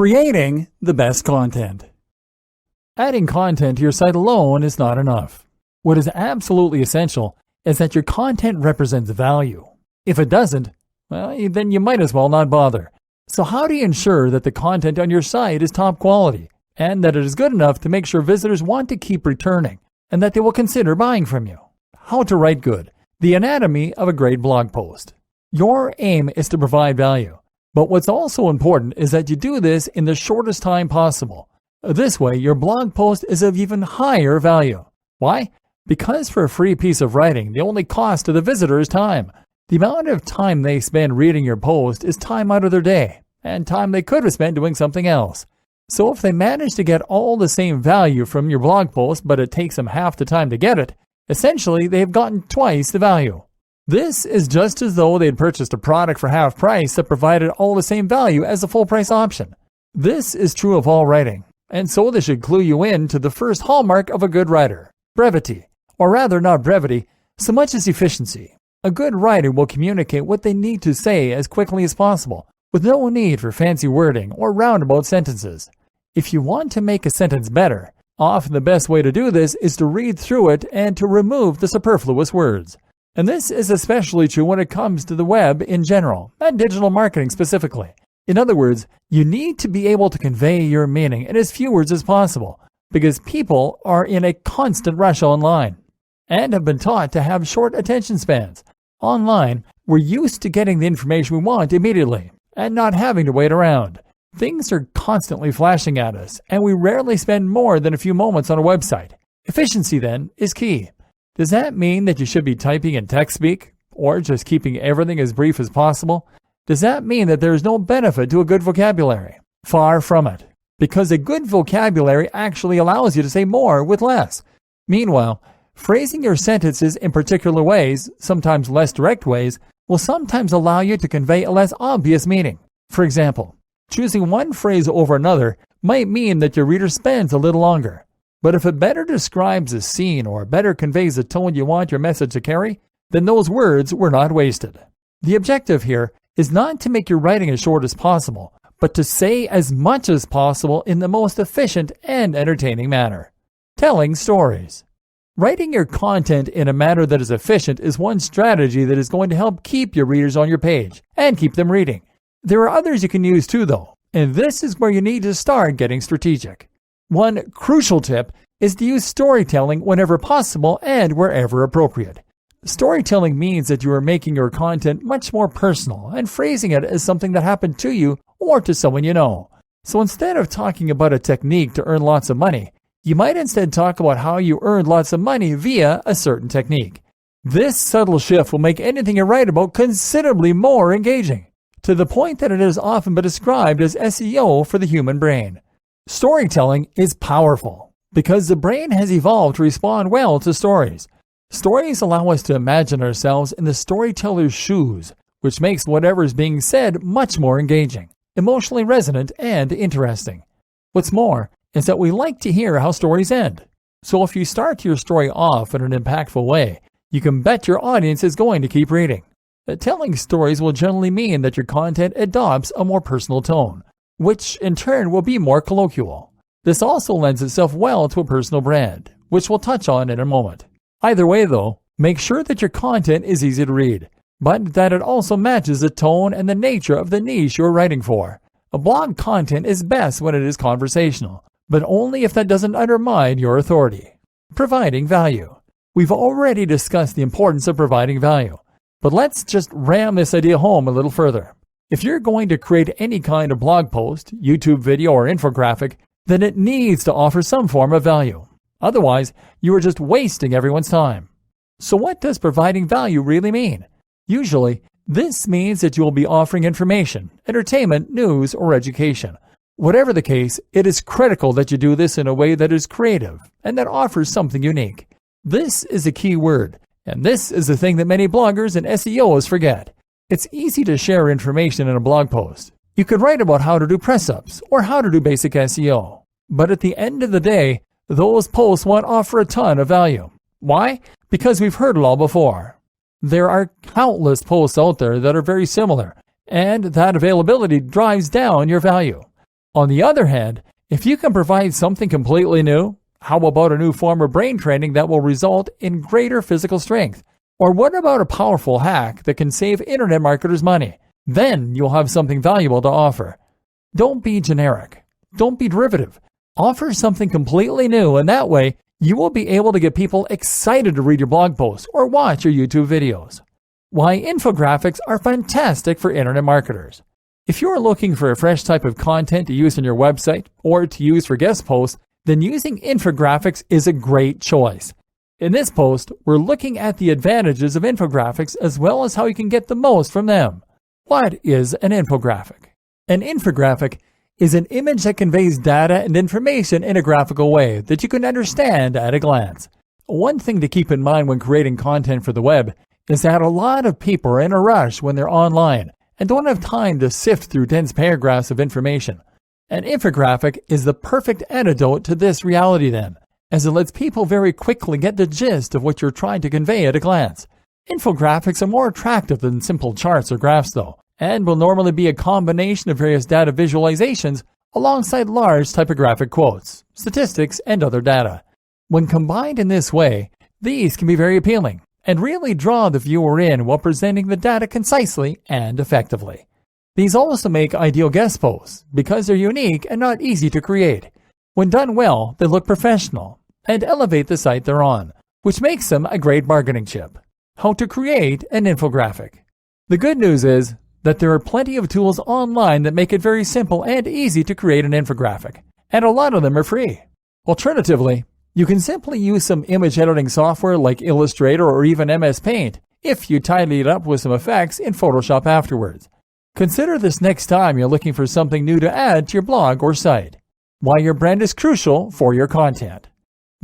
Creating the best content. Adding content to your site alone is not enough. What is absolutely essential is that your content represents value. If it doesn't, well, then you might as well not bother. So how do you ensure that the content on your site is top quality and that it is good enough to make sure visitors want to keep returning and that they will consider buying from you? How to write good. The anatomy of a great blog post. Your aim is to provide value. But what's also important is that you do this in the shortest time possible. This way, your blog post is of even higher value. Why? Because for a free piece of writing, the only cost to the visitor is time. The amount of time they spend reading your post is time out of their day, and time they could have spent doing something else. So if they manage to get all the same value from your blog post, but it takes them half the time to get it, essentially they've gotten twice the value. This is just as though they had purchased a product for half price that provided all the same value as the full price option. This is true of all writing, and so this should clue you in to the first hallmark of a good writer: brevity, or rather not brevity, so much as efficiency. A good writer will communicate what they need to say as quickly as possible, with no need for fancy wording or roundabout sentences. If you want to make a sentence better, often the best way to do this is to read through it and to remove the superfluous words. And this is especially true when it comes to the web in general, and digital marketing specifically. In other words, you need to be able to convey your meaning in as few words as possible, because people are in a constant rush online, and have been taught to have short attention spans. Online, we're used to getting the information we want immediately, and not having to wait around. Things are constantly flashing at us, and we rarely spend more than a few moments on a website. Efficiency, then, is key. Does that mean that you should be typing in text speak, or just keeping everything as brief as possible? Does that mean that there is no benefit to a good vocabulary? Far from it, because a good vocabulary actually allows you to say more with less. Meanwhile, phrasing your sentences in particular ways, sometimes less direct ways, will sometimes allow you to convey a less obvious meaning. For example, choosing one phrase over another might mean that your reader spends a little longer. But if it better describes a scene or better conveys the tone you want your message to carry, then those words were not wasted. The objective here is not to make your writing as short as possible, but to say as much as possible in the most efficient and entertaining manner. Telling stories. Writing your content in a manner that is efficient is one strategy that is going to help keep your readers on your page and keep them reading. There are others you can use too, though, and this is where you need to start getting strategic. One crucial tip is to use storytelling whenever possible and wherever appropriate. Storytelling means that you are making your content much more personal and phrasing it as something that happened to you or to someone you know. So instead of talking about a technique to earn lots of money, you might instead talk about how you earned lots of money via a certain technique. This subtle shift will make anything you write about considerably more engaging, to the point that it has often been described as SEO for the human brain. Storytelling is powerful because the brain has evolved to respond well to stories. Stories allow us to imagine ourselves in the storyteller's shoes, which makes whatever is being said much more engaging, emotionally resonant, and interesting. What's more is that we like to hear how stories end. So if you start your story off in an impactful way, you can bet your audience is going to keep reading. Telling stories will generally mean that your content adopts a more personal tone, which in turn will be more colloquial. This also lends itself well to a personal brand, which we'll touch on in a moment. Either way though, make sure that your content is easy to read, but that it also matches the tone and the nature of the niche you're writing for. A blog content is best when it is conversational, but only if that doesn't undermine your authority. Providing value. We've already discussed the importance of providing value, but let's just ram this idea home a little further. If you're going to create any kind of blog post, YouTube video, or infographic, then it needs to offer some form of value. Otherwise, you are just wasting everyone's time. So what does providing value really mean? Usually, this means that you will be offering information, entertainment, news, or education. Whatever the case, it is critical that you do this in a way that is creative and that offers something unique. This is a key word, and this is the thing that many bloggers and SEOs forget. It's easy to share information in a blog post. You could write about how to do press-ups or how to do basic SEO. But at the end of the day, those posts won't offer a ton of value. Why? Because we've heard it all before. There are countless posts out there that are very similar, and that availability drives down your value. On the other hand, if you can provide something completely new, how about a new form of brain training that will result in greater physical strength? Or what about a powerful hack that can save internet marketers money? Then you'll have something valuable to offer. Don't be generic. Don't be derivative. Offer something completely new, and that way you will be able to get people excited to read your blog posts or watch your YouTube videos. Why infographics are fantastic for internet marketers. If you're looking for a fresh type of content to use on your website or to use for guest posts, then using infographics is a great choice. In this post, we're looking at the advantages of infographics as well as how you can get the most from them. What is an infographic? An infographic is an image that conveys data and information in a graphical way that you can understand at a glance. One thing to keep in mind when creating content for the web is that a lot of people are in a rush when they're online and don't have time to sift through dense paragraphs of information. An infographic is the perfect antidote to this reality then, as it lets people very quickly get the gist of what you're trying to convey at a glance. Infographics are more attractive than simple charts or graphs though, and will normally be a combination of various data visualizations alongside large typographic quotes, statistics, and other data. When combined in this way, these can be very appealing and really draw the viewer in while presenting the data concisely and effectively. These also make ideal guest posts because they're unique and not easy to create. When done well, they look professional and elevate the site they're on, which makes them a great marketing chip. How to create an infographic. The good news is that there are plenty of tools online that make it very simple and easy to create an infographic, and a lot of them are free. Alternatively, you can simply use some image editing software like Illustrator or even MS Paint if you tidy it up with some effects in Photoshop afterwards. Consider this next time you're looking for something new to add to your blog or site. Why your brand is crucial for your content.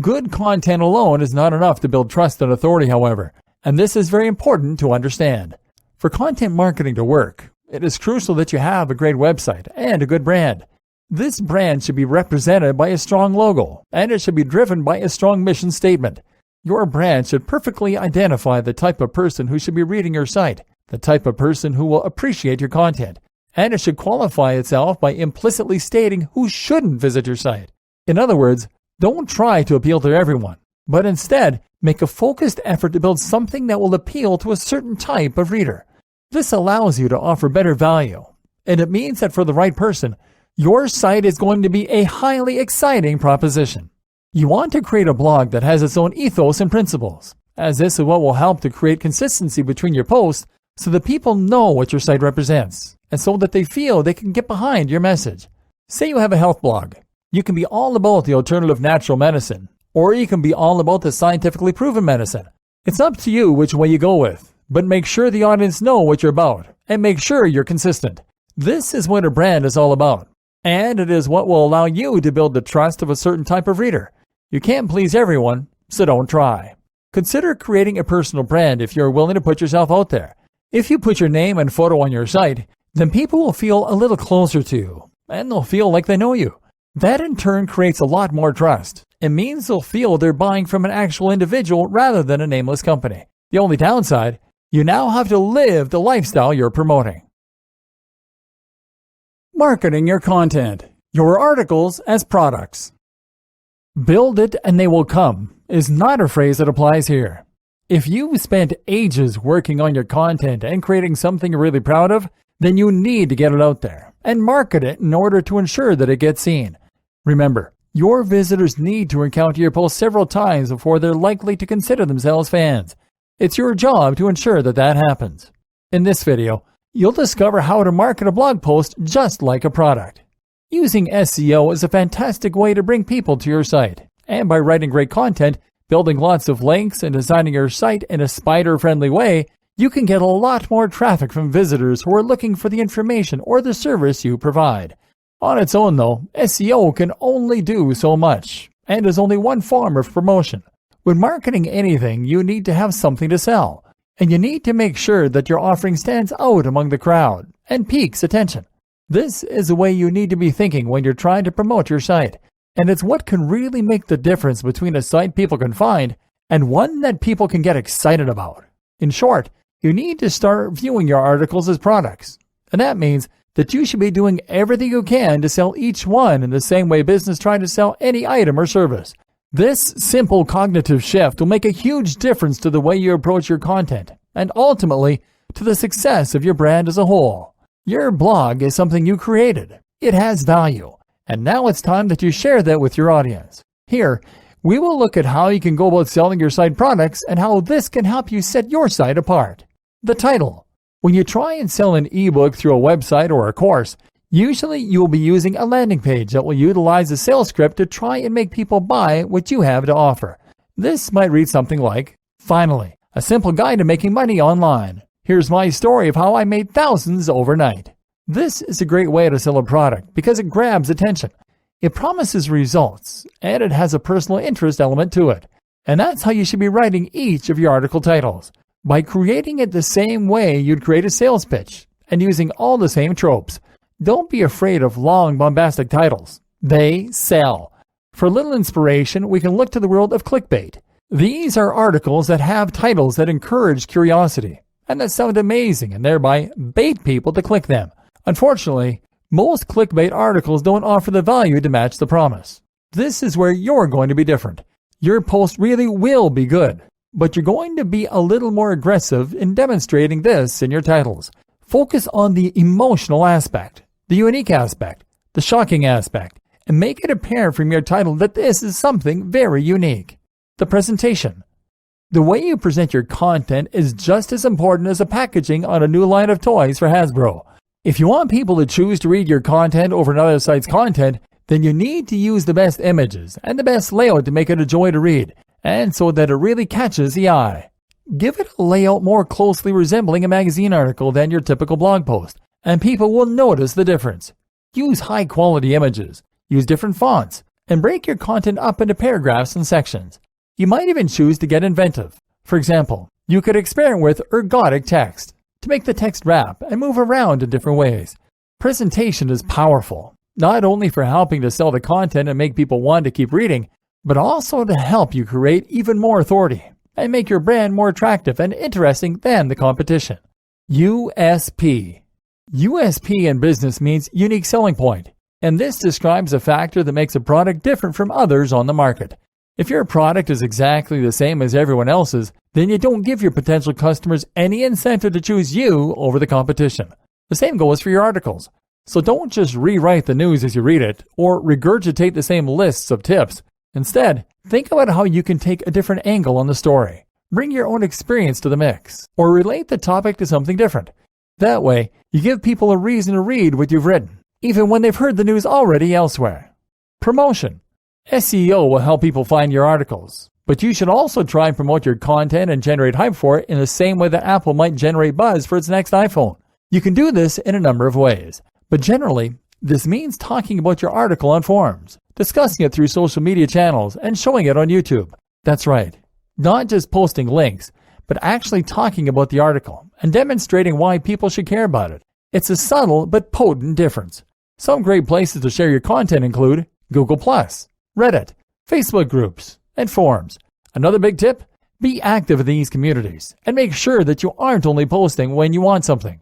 Good content alone is not enough to build trust and authority, however, and this is very important to understand. For content marketing to work, it is crucial that you have a great website and a good brand. This brand should be represented by a strong logo, and it should be driven by a strong mission statement. Your brand should perfectly identify the type of person who should be reading your site, the type of person who will appreciate your content, and it should qualify itself by implicitly stating who shouldn't visit your site. In other words, don't try to appeal to everyone, but instead make a focused effort to build something that will appeal to a certain type of reader. This allows you to offer better value, and it means that for the right person, your site is going to be a highly exciting proposition. You want to create a blog that has its own ethos and principles, as this is what will help to create consistency between your posts so that people know what your site represents, and so that they feel they can get behind your message. Say you have a health blog. You can be all about the alternative natural medicine, or you can be all about the scientifically proven medicine. It's up to you which way you go with, but make sure the audience know what you're about, and make sure you're consistent. This is what a brand is all about, and it is what will allow you to build the trust of a certain type of reader. You can't please everyone, so don't try. Consider creating a personal brand if you're willing to put yourself out there. If you put your name and photo on your site, then people will feel a little closer to you, and they'll feel like they know you. That in turn creates a lot more trust. It means they'll feel they're buying from an actual individual rather than a nameless company. The only downside, you now have to live the lifestyle you're promoting. Marketing your content, your articles as products. Build it and they will come is not a phrase that applies here. If you've spent ages working on your content and creating something you're really proud of, then you need to get it out there and market it in order to ensure that it gets seen. Remember, your visitors need to encounter your post several times before they're likely to consider themselves fans. It's your job to ensure that that happens. In this video, you'll discover how to market a blog post just like a product. Using SEO is a fantastic way to bring people to your site, and by writing great content, building lots of links, and designing your site in a spider-friendly way, you can get a lot more traffic from visitors who are looking for the information or the service you provide. On its own though, SEO can only do so much, and is only one form of promotion. When marketing anything, you need to have something to sell, and you need to make sure that your offering stands out among the crowd and piques attention. This is the way you need to be thinking when you're trying to promote your site, and it's what can really make the difference between a site people can find and one that people can get excited about. In short, you need to start viewing your articles as products, and that means that you should be doing everything you can to sell each one in the same way business trying to sell any item or service. This simple cognitive shift will make a huge difference to the way you approach your content and ultimately to the success of your brand as a whole. Your blog is something you created. It has value, and now it's time that you share that with your audience. Here, we will look at how you can go about selling your site products and how this can help you set your site apart. The title. When you try and sell an ebook through a website or a course, usually you will be using a landing page that will utilize a sales script to try and make people buy what you have to offer. This might read something like, "Finally, a simple guide to making money online. Here's my story of how I made thousands overnight." This is a great way to sell a product because it grabs attention. It promises results, and it has a personal interest element to it. And that's how you should be writing each of your article titles, by creating it the same way you'd create a sales pitch, and using all the same tropes. Don't be afraid of long, bombastic titles. They sell. For a little inspiration, we can look to the world of clickbait. These are articles that have titles that encourage curiosity, and that sound amazing and thereby bait people to click them. Unfortunately, most clickbait articles don't offer the value to match the promise. This is where you're going to be different. Your post really will be good, but you're going to be a little more aggressive in demonstrating this in your titles. Focus on the emotional aspect, the unique aspect, the shocking aspect, and make it apparent from your title that this is something very unique. The presentation. The way you present your content is just as important as the packaging on a new line of toys for Hasbro. If you want people to choose to read your content over another site's content, then you need to use the best images and the best layout to make it a joy to read, and so that it really catches the eye. Give it a layout more closely resembling a magazine article than your typical blog post, and people will notice the difference. Use high-quality images, use different fonts, and break your content up into paragraphs and sections. You might even choose to get inventive. For example, you could experiment with ergodic text to make the text wrap and move around in different ways. Presentation is powerful, not only for helping to sell the content and make people want to keep reading, but also to help you create even more authority and make your brand more attractive and interesting than the competition. USP. USP in business means unique selling point, and this describes a factor that makes a product different from others on the market. If your product is exactly the same as everyone else's, then you don't give your potential customers any incentive to choose you over the competition. The same goes for your articles. So don't just rewrite the news as you read it or regurgitate the same lists of tips. Instead, think about how you can take a different angle on the story. Bring your own experience to the mix, or relate the topic to something different. That way, you give people a reason to read what you've written, even when they've heard the news already elsewhere. Promotion. SEO will help people find your articles, but you should also try and promote your content and generate hype for it in the same way that Apple might generate buzz for its next iPhone. You can do this in a number of ways, but generally, this means talking about your article on forums, discussing it through social media channels, and showing it on YouTube. That's right, not just posting links, but actually talking about the article and demonstrating why people should care about it. It's a subtle but potent difference. Some great places to share your content include Google+, Reddit, Facebook groups, and forums. Another big tip? Be active in these communities and make sure that you aren't only posting when you want something.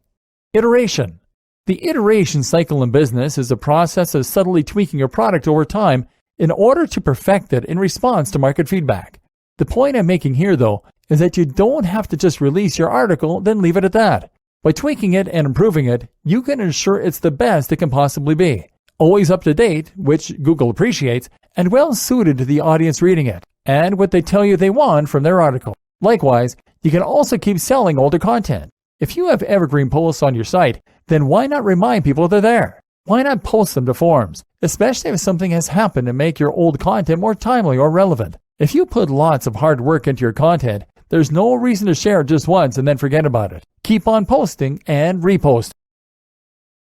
Iteration. The iteration cycle in business is a process of subtly tweaking your product over time in order to perfect it in response to market feedback. The point I'm making here, though, is that you don't have to just release your article, then leave it at that. By tweaking it and improving it, you can ensure it's the best it can possibly be. Always up to date, which Google appreciates, and well suited to the audience reading it, and what they tell you they want from their article. Likewise, you can also keep selling older content. If you have evergreen posts on your site, then why not remind people they're there? Why not post them to forums, especially if something has happened to make your old content more timely or relevant? If you put lots of hard work into your content, there's no reason to share it just once and then forget about it. Keep on posting and reposting.